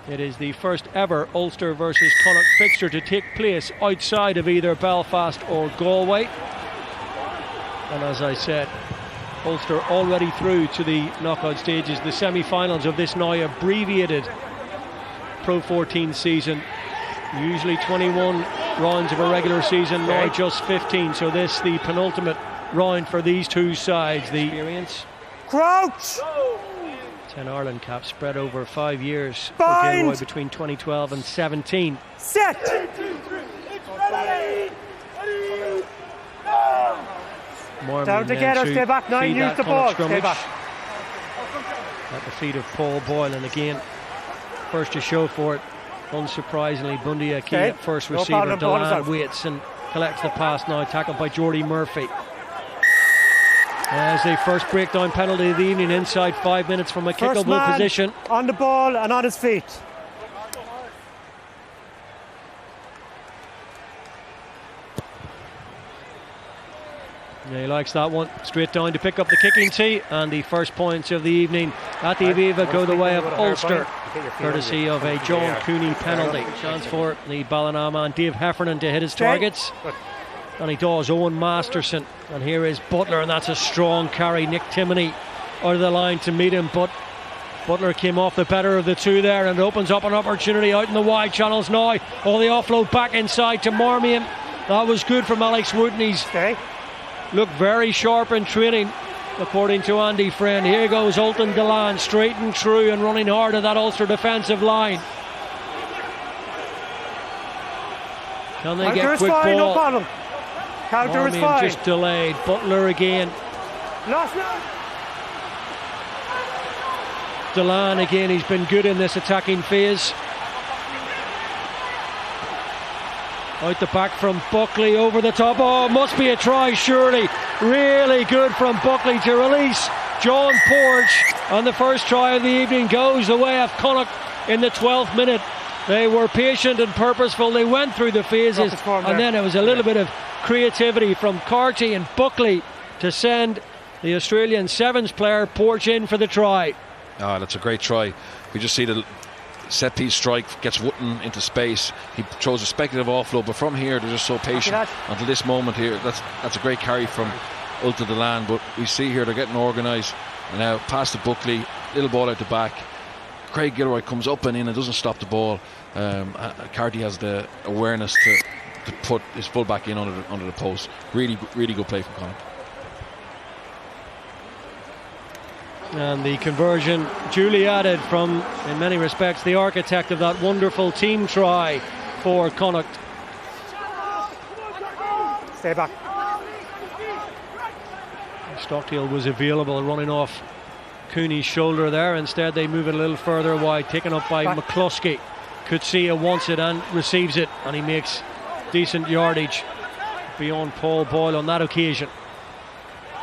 It is the first ever Ulster versus Connacht fixture to take place outside of either Belfast or Galway. And as I said, Ulster already through to the knockout stages, the semi-finals of this now abbreviated Pro14 season. Usually 21 rounds of a regular season, now just 15. So this the penultimate round for these two sides. The experience. Crouch! 10 Ireland caps spread over 5 years for Gilroy between 2012 and 17. Set! Down together, stay back, 9, use the ball, stay back. At the feet of Paul Boyle, and again, first to show for it, unsurprisingly, Bundy key at first receiver, Delan waits and collects the pass now, tackled by Jordy Murphy. As the first breakdown penalty of the evening, inside 5 minutes from a kickable position. On the ball and on his feet. Yeah, he likes that one. Straight down to pick up the kicking tee, and the first points of the evening at the Aviva go the way of Ulster, courtesy of a John Cooney penalty. Chance for the Ballina man Dave Heffernan to hit his targets. And he does. Owen Masterson, and here is Butler, and that's a strong carry. Nick Timoney out of the line to meet him, but Butler came off the better of the two there, and opens up an opportunity out in the wide channels now. Oh, the offload back inside to Marmion. That was good from Alex Wooten. He's looked very sharp in training, according to Andy Friend. Here goes Ultan Delan, straight and true, and running hard at that Ulster defensive line. Can they get quick ball? No problem. Counter is fine. Just delayed. Butler again. Delan again, he's been good in this attacking phase. Out the back from Buckley, over the top. Oh, must be a try, surely. Really good from Buckley to release John Porch. And the first try of the evening goes the way of Connacht in the 12th minute. They were patient and purposeful. They went through the phases, and then it was a little bit of creativity from Carty and Buckley to send the Australian Sevens player Porch in for the try. Oh, that's a great try. We just see the set piece strike, gets Wooten into space. He throws a speculative offload, but from here they're just so patient until this moment here. That's a great carry from Ultan Delan, but we see here they're getting organised. And now past the Buckley, little ball out the back. Craig Gilroy comes up and in and doesn't stop the ball. Carty has the awareness to put his full back in under the post. Really good play from Connacht. And the conversion duly added from, in many respects, the architect of that wonderful team try for Connacht. Stay back. Stockdale was available, running off Cooney's shoulder there. Instead they move it a little further wide, taken up by McCluskey. Kutsia wants it and receives it, and he makes decent yardage beyond Paul Boyle on that occasion.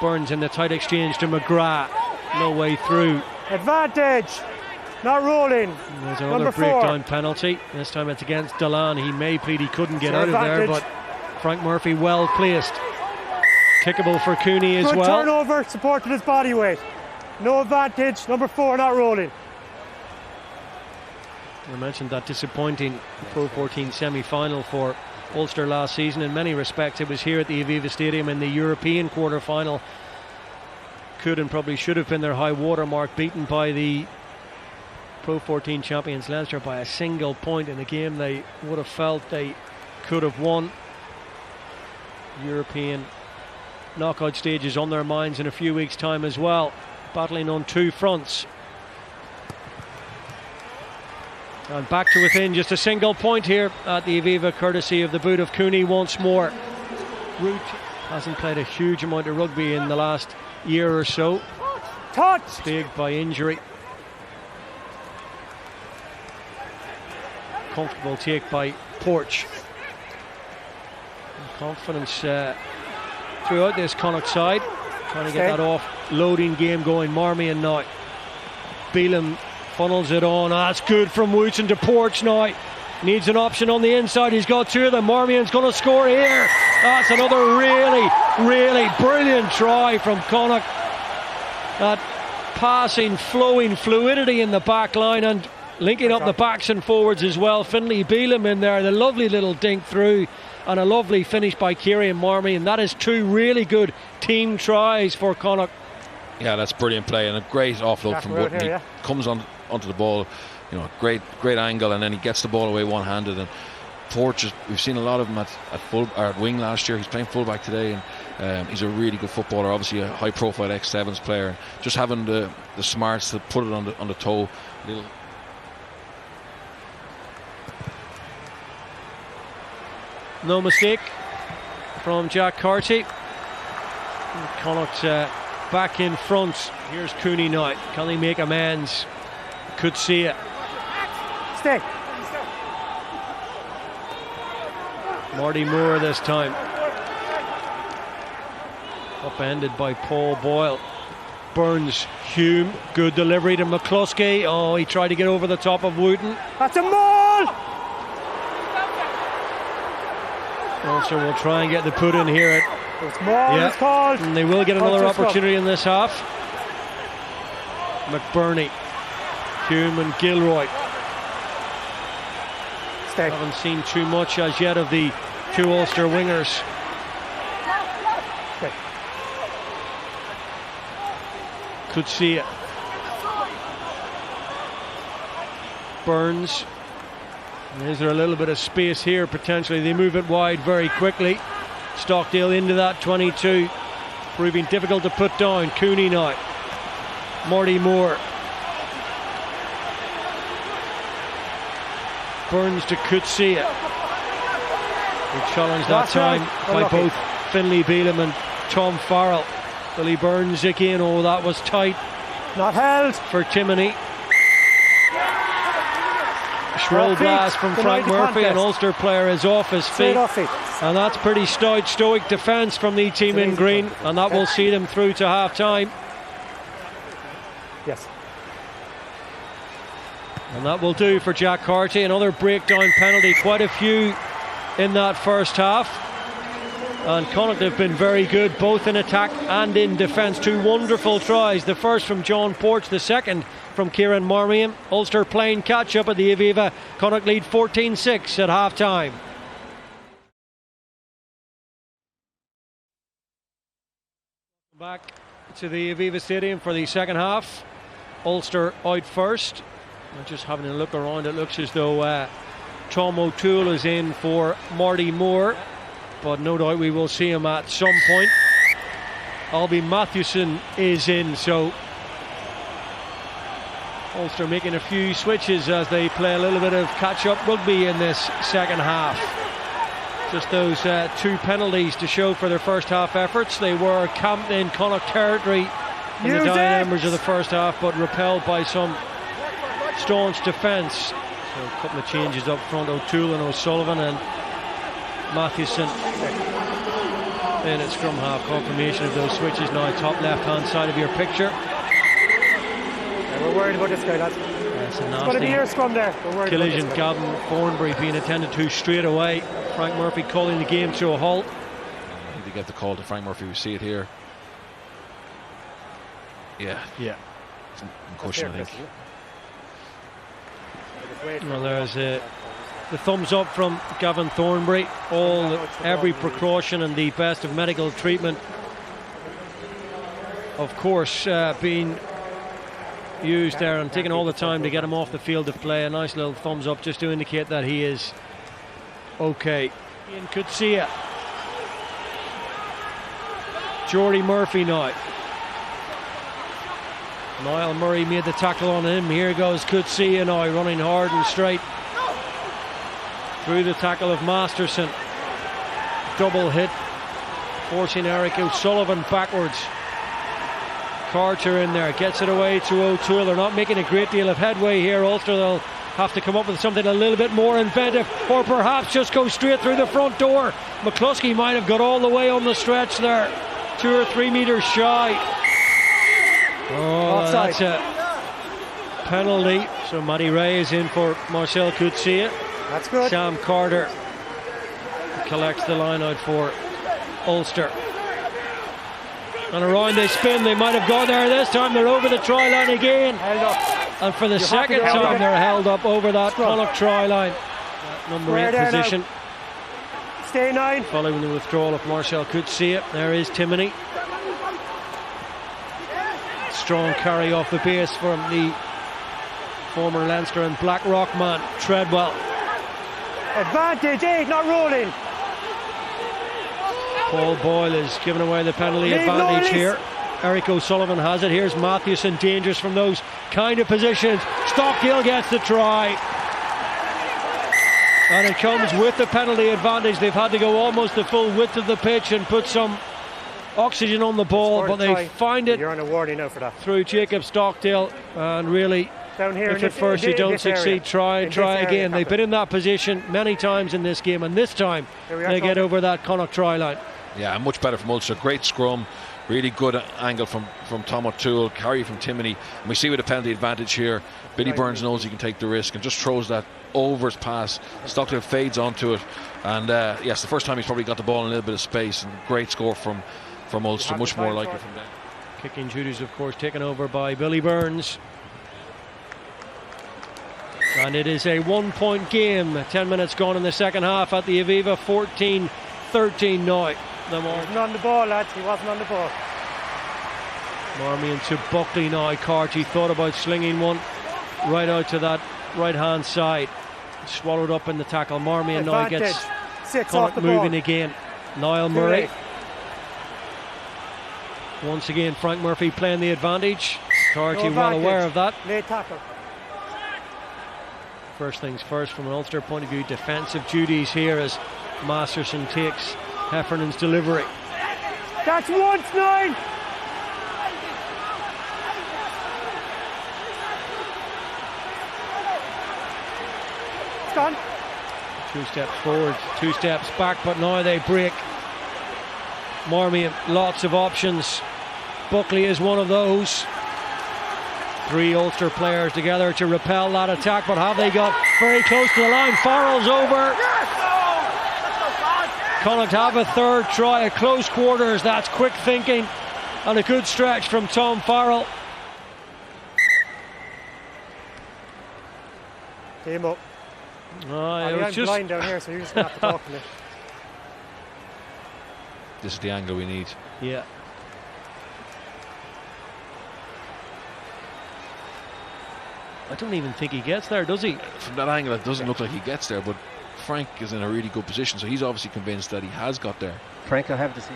Burns in the tight exchange to McGrath. No way through. Advantage. Not rolling. There's another breakdown penalty. This time it's against Delan. He may plead he couldn't get out of there, but Frank Murphy well placed. Kickable for Cooney as well. Turnover, supported his body weight. No advantage. Number 4 not rolling. I mentioned that disappointing Pro14 semi-final for Ulster last season. In many respects it was here at the Aviva Stadium in the European quarter-final. Could and probably should have been their high water mark, beaten by the Pro14 champions Leinster by a single point in a game they would have felt they could have won. European knockout stages on their minds in a few weeks' time as well, battling on two fronts. And back to within just a single point here at the Aviva, courtesy of the boot of Cooney once more. Root hasn't played a huge amount of rugby in the last year or so. Plagued by injury. Comfortable take by Porch. And confidence throughout this Connacht side, trying to get that off-loading game going. Marmion now. Beelum funnels it on. That's good from Wootson to Porch now. Needs an option on the inside. He's got two of them. Marmion's going to score here. That's another really brilliant try from Connacht. That passing, flowing fluidity in the back line, and linking up the backs and forwards as well. Finlay Beelum in there, the lovely little dink through, and a lovely finish by Kieran Marmee, and that is 2 really good team tries for Connacht. Yeah, that's brilliant play and a great offload from Wootton. He comes onto the ball, you know, great angle, and then he gets the ball away one-handed. And Porch, we've seen a lot of him at wing last year. He's playing fullback today, and he's a really good footballer. Obviously, a high-profile ex-Sevens player. Just having the smarts to put it on the toe. No mistake from Jack Carty. Connacht back in front. Here's Cooney now. Can he make amends? Could see it. Stay. Marty Moore this time. Upended by Paul Boyle. Burns, Hume, good delivery to McCluskey. Oh, he tried to get over the top of Wooten. That's a maul! Ulster will try and get the put in here. It's maul is called. And they will get another opportunity in this half. McBurney, Hume and Gilroy. Stay. Haven't seen too much as yet of the 2 Ulster wingers. Stay. Could see it. Burns. Is there a little bit of space here potentially? They move it wide very quickly. Stockdale into that 22, proving difficult to put down. Cooney now. Marty Moore. Burns to Coetzee. Good challenge that time by both Finlay Beelum and Tom Farrell. Billy Burns again. Oh, that was tight. Not held for Timoney. Shrill blast from Frank Murphy. An Ulster player is off his feet. And that's pretty stoic defence from the team in green. And that will see them through to half time. Yes. And that will do for Jack Carty. Another breakdown penalty. Quite a few in that first half. And Connacht have been very good both in attack and in defence. 2 wonderful tries. The first from John Porch, the second from Kieran Marmion. Ulster playing catch up at the Aviva. Connacht lead 14-6 at half time. Back to the Aviva Stadium for the second half. Ulster out first. Just having a look around, it looks as though Tom O'Toole is in for Marty Moore, but no doubt we will see him at some point. Albie Mathewson is in, so Ulster making a few switches as they play a little bit of catch-up rugby in this second half. Just those 2 penalties to show for their first half efforts. They were camped in Connacht territory in the dying embers of the first half, but repelled by some staunch defence. So a couple of changes up front. O'Toole and O'Sullivan, and Mathewson in at scrum half. Confirmation of those switches now top left hand side of your picture. Yeah, we're worried about this guy, lads. It's a going to be your scrum there. We're worried collision. about this Gavin Thornbury being attended to straight away. Frank Murphy calling the game to a halt. I think they get the call to Frank Murphy. We see it here. Yeah. Concussion, I think. Well, there's the thumbs up from Gavin Thornbury. Every precaution and the best of medical treatment, of course, being used there, and taking all the time to get him off the field of play. A nice little thumbs up just to indicate that he is okay. Ian could see it. Jordy Murphy now. Niall Murray made the tackle on him. Here goes Coetzee now, running hard and straight through the tackle of Masterson. Double hit, forcing Eric O'Sullivan backwards. Carter in there, gets it away to O'Toole. They're not making a great deal of headway here. Ulster, they'll have to come up with something a little bit more inventive, or perhaps just go straight through the front door. McCluskey might have got all the way on the stretch there, 2 or 3 metres shy. Oh, offside. That's a penalty. So Matty Ray is in for Marcel Coetzee. That's good. Sam Carter collects the line out for Ulster. And around they spin. They might have gone there this time. They're over the try line again. Held up. And for the second time, they're held up over that Connacht try line. That number 8 position. Stay 9. Following the withdrawal, if Marshall could see it. There is Timoney. Strong carry off the base from the former Leinster and Blackrock man, Treadwell. Advantage 8, not rolling. Paul Boyle is giving away the penalty advantage here. Eric O'Sullivan has it. Here's Mathewson, dangerous from those kind of positions. Stockdale gets the try. And it comes with the penalty advantage. They've had to go almost the full width of the pitch and put some oxygen on the ball, but they find it. You're on a warning now for that. Through Jacob Stockdale, and really, down here if at first you don't succeed, try again. They've been in that position many times in this game, and this time they get over that Connacht try line. Yeah, much better from Ulster. Great scrum, really good angle from Tom O'Toole, carry from Timoney, and we see with a penalty advantage here, Billy Burns knows he can take the risk and just throws that over his pass. Stockdale fades onto it, and yes, the first time he's probably got the ball in a little bit of space, and great score from Ulster, much more likely from them. Kicking duties, of course, taken over by Billy Burns. And it is a 1-point game. 10 minutes gone in the second half at the Aviva. 14-13 now. He wasn't on the ball, lads. He wasn't on the ball. Marmion to Buckley now. Carty thought about slinging one right out to that right-hand side. Swallowed up in the tackle. Marmion now gets Connacht moving again. Niall Murray. Once again, Frank Murphy playing the advantage. Carty well aware of that. Late tackle. First things first, from an Ulster point of view, defensive duties here as Masterson takes Heffernan's delivery. That's once 9. It's gone. 2 steps forward, 2 steps back, but now they break. Marmion, lots of options. Buckley is one of those. 3 Ulster players together to repel that attack, but have they got very close to the line? Farrell's over. Connacht have a third try at close quarters. That's quick thinking and a good stretch from Tom Farrell. Team up. I'm blind down here, so you're just going to have to talk to me. This is the angle we need. Yeah. I don't even think he gets there, does he? From that angle, it doesn't look like he gets there, but Frank is in a really good position, so he's obviously convinced that he has got there. Frank, I have to see.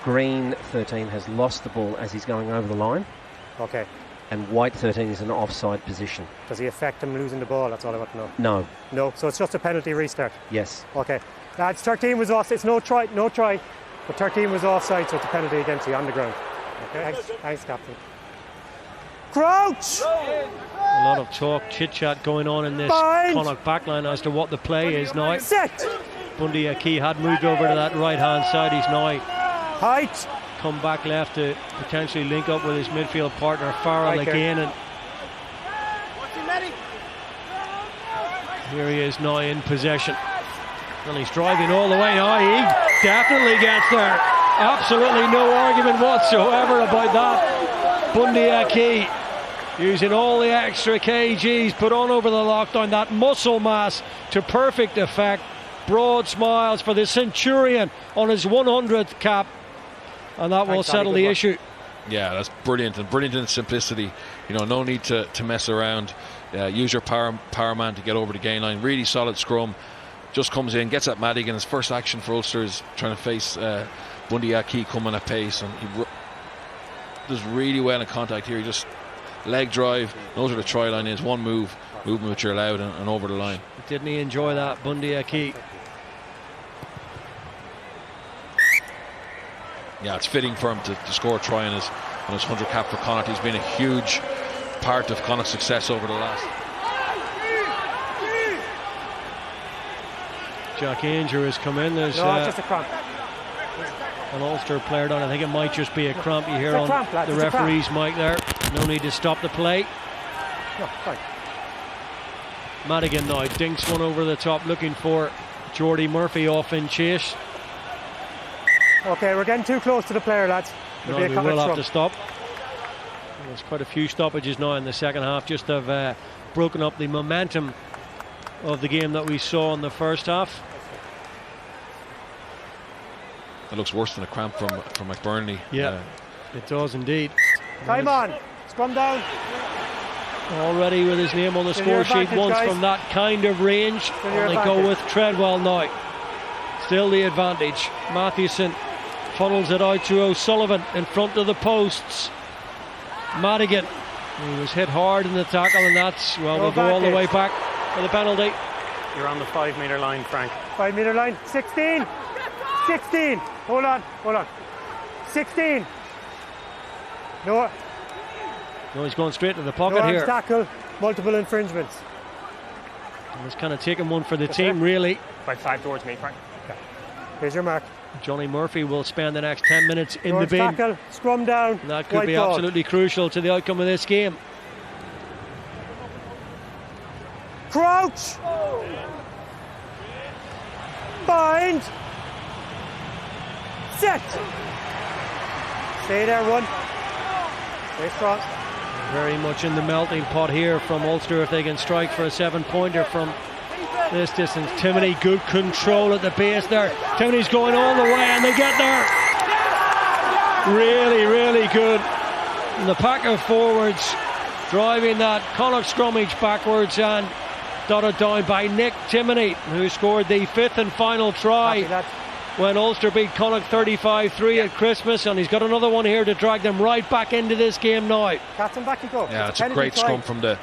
Green 13 has lost the ball as he's going over the line. Okay. And white 13 is in an offside position. Does he affect him losing the ball? That's all I want to know. No. No, so it's just a penalty restart? Yes. Okay. Lads, 13 was offside. It's no try, but 13 was offside, so it's a penalty against you on the ground. Okay, thanks, Captain. Crouch! A lot of talk, chit-chat going on in this Connacht backline as to what the play is now. Set! Bundy Aki had moved over to that right-hand side. He's now height. Come back left to potentially link up with his midfield partner Farrell again. And here he is now in possession. And he's driving all the way now. He definitely gets there. Absolutely no argument whatsoever about that. Bundy Aki using all the extra kgs put on over the lockdown, that muscle mass to perfect effect. Broad smiles for the Centurion on his 100th cap, and that will settle the issue. Yeah, that's brilliant, and brilliant in simplicity. You know, no need to mess around. Use your power man to get over the gain line. Really solid scrum. Just comes in, gets at Madigan. His first action for Ulster is trying to face Bundy Aki coming at pace, and he does really well in contact here. He just leg drive, knows where the try line is. One movement which you're allowed, and over the line. Didn't he enjoy that, Bundy Aki? Yeah, it's fitting for him to score a try on his 100 cap for Connacht. He's been a huge part of Connacht's success over the last. Jack Ainger has come in. There's just a cramp. An Ulster player down. I think it might just be a cramp. You hear on the referee's mic there. No need to stop the play. No, fine. Madigan now dinks one over the top, looking for Jordy Murphy off in chase. Okay, we're getting too close to the player, lads. No, we will have to stop. There's quite a few stoppages now in the second half, just have broken up the momentum of the game that we saw in the first half. That looks worse than a cramp from McBurney. Yeah, it does indeed. Time on, scrum down. Already with his name on the score sheet once guys. from that kind of range. And they go with Treadwell now. Still the advantage. Mathewson funnels it out to O'Sullivan in front of the posts. Madigan, he was hit hard in the tackle, and that's, well, we'll go all the way back for the penalty. You're on the 5 metre line, Frank. 5 metre line. 16. 16. Hold on. 16. No. No, he's going straight to the pocket No here. tackle. Multiple infringements. And he's kind of taking one for the team, really. 5 towards me, Frank. Here's your mark. Johnny Murphy will spend the next 10 minutes in the bin. Tackle, scrum down. And that could white be ball. absolutely crucial to the outcome of this game. Crouch. Bind. Set. Stay there, run. Stay strong. Very much in the melting pot here from Ulster if they can strike for a 7-pointer from this distance. Timoney, good control at the base there. Timoney's going all the way and they get there. Really, really good. And the pack of forwards driving that Connacht scrummage backwards and dotted down by Nick Timoney, who scored the 5th and final try when Ulster beat Connacht 35-3 at Christmas, and he's got another one here to drag them right back into this game now. Captain, back you go. Yeah, it's a great scrum from the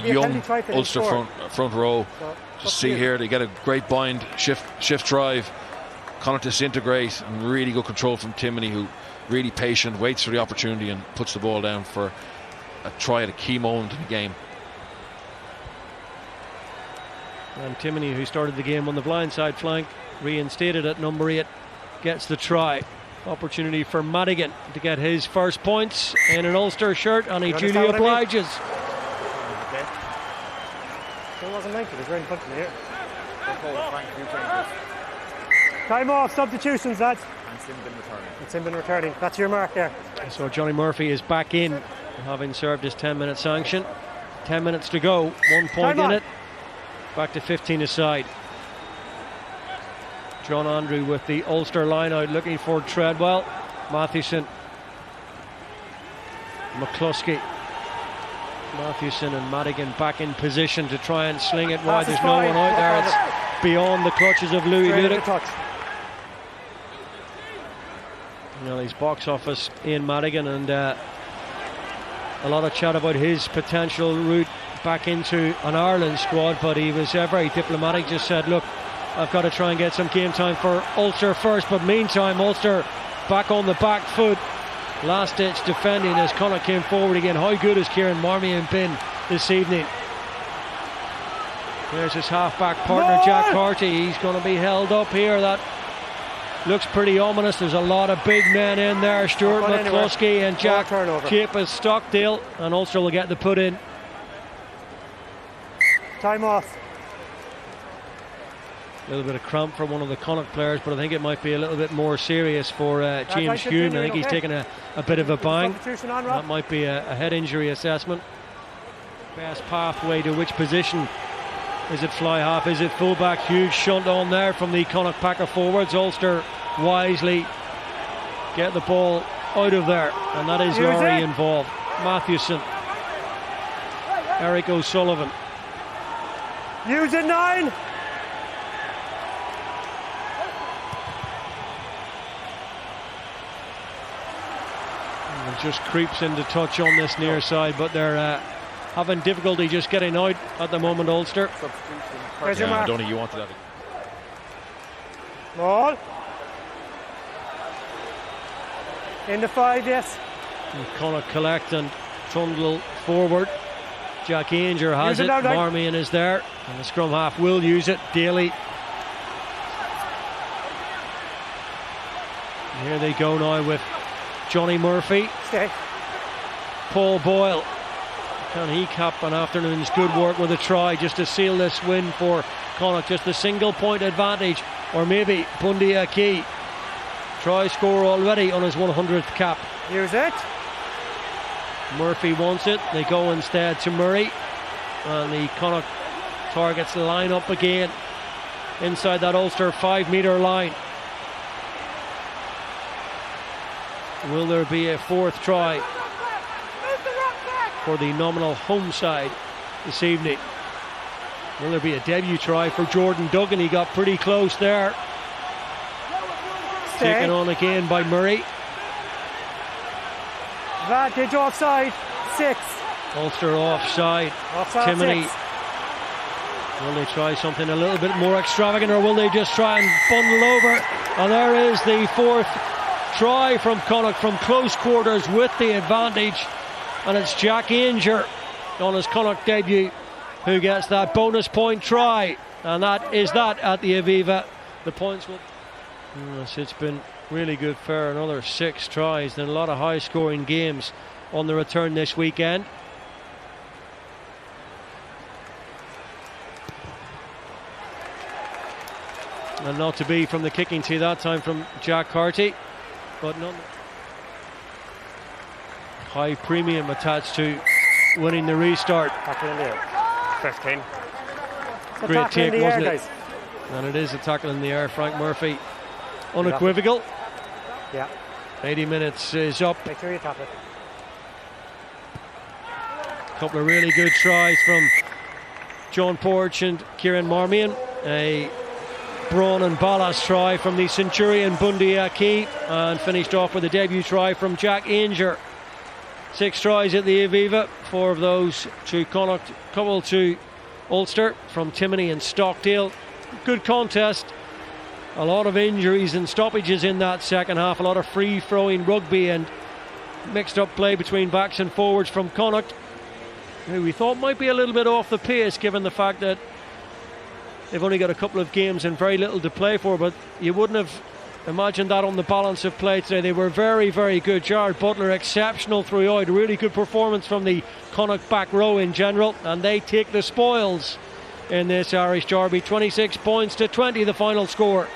young Ulster front row. Just see here, they get a great bind, shift drive. Connacht disintegrate, and really good control from Timoney, who really patient, waits for the opportunity and puts the ball down for a try at a key moment in the game. And Timoney, who started the game on the blindside flank, reinstated at number 8, gets the try. Opportunity for Madigan to get his first points in an Ulster shirt, and he duly obliges. It wasn't like it was right in front of me here. Time off, substitutions, lads. And Simbin returning. That's your mark there. So Johnny Murphy is back in, having served his 10-minute sanction. 10 minutes to go, 1 point in it. Back to 15 aside. John Andrew with the Ulster line out, looking for Treadwell. Mathewson, McCluskey. Mathewson and Madigan back in position to try and sling it wide. There's no one out there. It's beyond the clutches of Louis Ludick. Well, he's box office Ian Madigan, and a lot of chat about his potential route back into an Ireland squad, but he was very diplomatic, just said, look, I've got to try and get some game time for Ulster first, but meantime Ulster back on the back foot. Last ditch defending as Connacht came forward again. How good has Kieran Marmion been this evening? There's his half-back partner Jack Carty. He's going to be held up here. That looks pretty ominous. There's a lot of big men in there. Stuart McCluskey and Jack Capus Stockdale, and Ulster will get the put in. Time off. A little bit of cramp for one of the Connacht players, but I think it might be a little bit more serious for James Hume. I think he's taken a bit of a bang. That might be a head injury assessment. Best pathway to which position? Is it fly half? Is it fullback? Huge shunt on there from the Connacht pack of forwards. Ulster wisely get the ball out of there, and that is Laurie involved. Mathewson, Eric O'Sullivan. Use it 9. And just creeps into touch on this near side, but they're having difficulty just getting out at the moment, Ulster. Yeah, Donny, you wanted that. Ball. Into 5, yes. And Connacht collect and trundle forward. Jack Ainger has it. Marmion is there, and the scrum half will use it. Daly. And here they go now with Johnny Murphy. Stay. Paul Boyle. Can he cap an afternoon's good work with a try just to seal this win for Connacht? Just a single point advantage, or maybe Bundy Aki. Try score already on his 100th cap. Use it. Murphy wants it. They go instead to Murray. And the Connacht targets line up again inside that Ulster 5 metre line. Will there be a fourth try for the nominal home side this evening? Will there be a debut try for Jordan Duggan? He got pretty close there. Taken on again by Murray. Advantage offside, 6. Ulster offside. Offside, Timoney. 6. Will they try something a little bit more extravagant, or will they just try and bundle over? And there is the fourth try from Connacht from close quarters with the advantage. And it's Jack Ainger on his Connacht debut who gets that bonus point try. And that is that at the Aviva. The points will... Yes, it's been really good for another 6 tries and a lot of high scoring games on the return this weekend. And not to be from the kicking tee that time from Jack Carty, but none. High premium attached to winning the restart. Tackle in the air. 15. Great take, wasn't it? Guys. And it is a tackle in the air. Frank Murphy, unequivocal. Yeah. 80 minutes is up. Make sure you tap it. A couple of really good tries from John Porch and Kieran Marmion. A brawn and ballast try from the Centurion Bundy Aki, and finished off with a debut try from Jack Ainger. 6 tries at the Aviva, 4 of those to Connacht, couple to Ulster from Timoney and Stockdale. Good contest. A lot of injuries and stoppages in that second half. A lot of free-throwing rugby and mixed up play between backs and forwards from Connacht, who we thought might be a little bit off the pace given the fact that they've only got a couple of games and very little to play for, but you wouldn't have imagined that on the balance of play today. They were very, very good. Jared Butler exceptional throughout. A really good performance from the Connacht back row in general, and they take the spoils in this Irish derby. 26 points to 20 the final score.